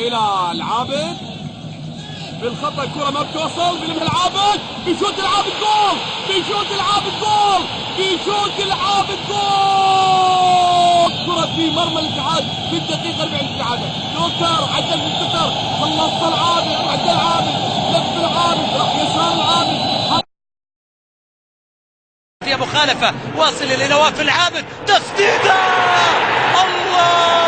الى العابد بالخط، الكرة ما بتوصل، بيلمها العابد، بيشوت العابد جول، بيشوت العابد جول، بيشوت العابد جول. كرة في مرمى الاتحاد في الدقيقة 40 الاتحاد. لوتر عدل لوتر، خلص العابد، عدل العابد، لف العابد، راح يسار العابد. فيها مخالفة، واصل إلى نواف العابد، تسديدة، الله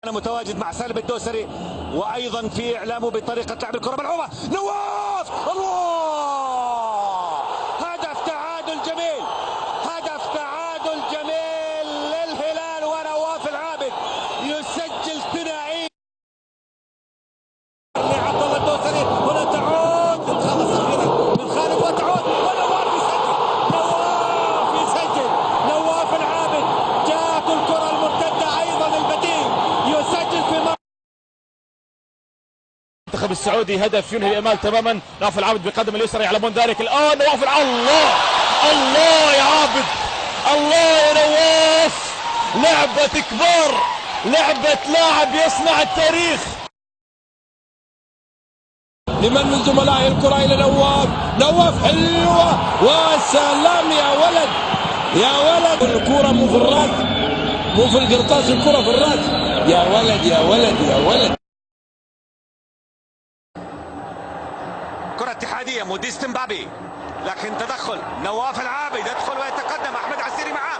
أنا متواجد مع سالم الدوسري وأيضا في إعلامه بطريقة لعب الكرة ملعوبة. نواف، الله، هدف تعادل جميل، هدف تعادل جميل للهلال، ونواف العابد يسجل ثنائي لعبد الله الدوسري. هنا تعود، تتخلص أخيرا من خالد وتعود، ونواف يسجل، نواف يسجل، نواف العابد جاءت الكرة المرتدة أيضا البديل يسجل في المنتخب السعودي. هدف ينهي الامال تماما. نواف العابد بقدم اليسرى على دارك الان. نواف الله الله يا عابد، الله يا نواف، لعبة كبار، لعبة لاعب يصنع التاريخ. لمن من زملائه الكرة إلى نواف، نواف حلوة، وسلام يا ولد يا ولد. الكرة مو في الراس، مو في القرطاس، الكرة في الراس. يا ولد يا ولد يا ولد. كرة اتحادية، موديست مبابي، لكن تدخل نواف العابد، يدخل ويتقدم، أحمد عسيري معاه،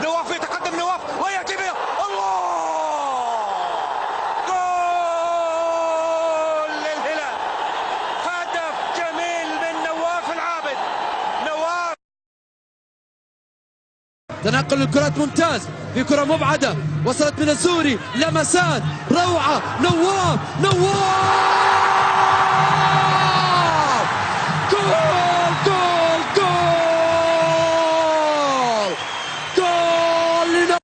نواف يتقدم، نواف ويأتي به، الله، جول للهلال، هدف جميل من نواف العابد. نواف تنقل الكرات ممتاز، في كرة مبعدة وصلت من السوري، لمسات روعة، نواف جول جول جول جول.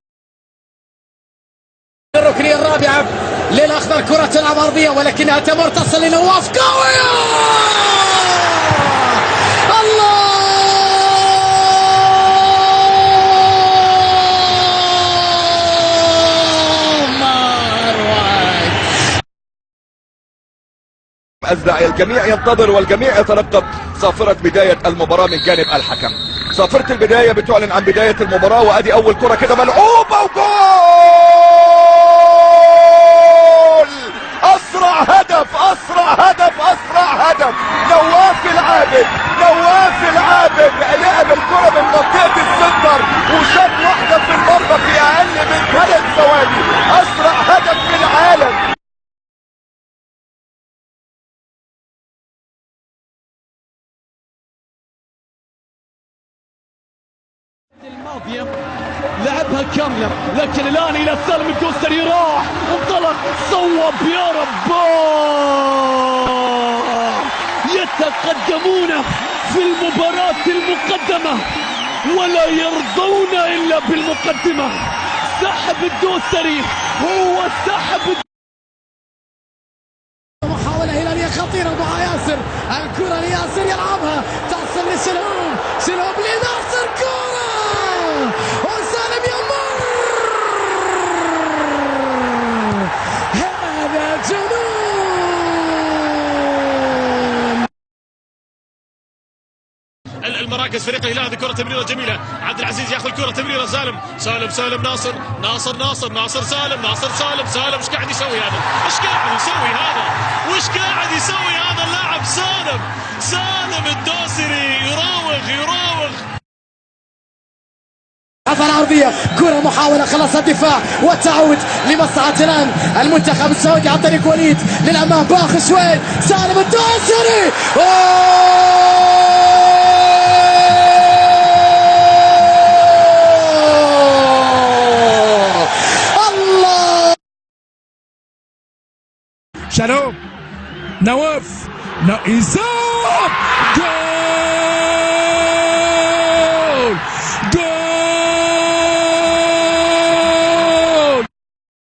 الركنية الرابعة للأخضر، كرة تلعب أرضية ولكنها تمر تصل لنواف، قوية، الله، أزرع، الجميع ينتظر والجميع يترقب صافرة بداية المباراة من جانب الحكم. صافرة البداية بتعلن عن بداية المباراة، وادي أول كرة كده ملعوبة وجول، أسرع هدف، أسرع هدف، أسرع هدف، نواف العابد، نواف العابد لعب الكرة من منطقة السنتر وشاط واحدة في المرمى في أقل من 3 ثواني، أسرع هدف في العالم. الماضية لعبها كاملة، لكن الآن إلى سالم الدوسري، راح انطلق، صوب، يا رباه، يتقدمون في المباراة المقدمة ولا يرضون إلا بالمقدمة. سحب الدوسري، هو سحب. محاولة هلالية خطيرة مع ياسر، الكرة لياسر يلعبها، تصل لسلوم، سلوم لناصر، كرة وسالم يمر، هذا جنون. المراكز فريق الهلال. هذه كرة تمريرة جميلة، عبد العزيز ياخذ كرة تمريرة، سالم ناصر سالم ايش قاعد يسوي هذا؟ وش قاعد يسوي هذا اللاعب سالم الدوسري؟ يراوغ. عفوا عرضية، كرة محاولة، خلص الدفاع والتعود لمصلحة الآن المنتخب السعودي عن طريق وليد للأمام، باخر شوي، سالم الدوسري، شالوم، نواف، إيزاك،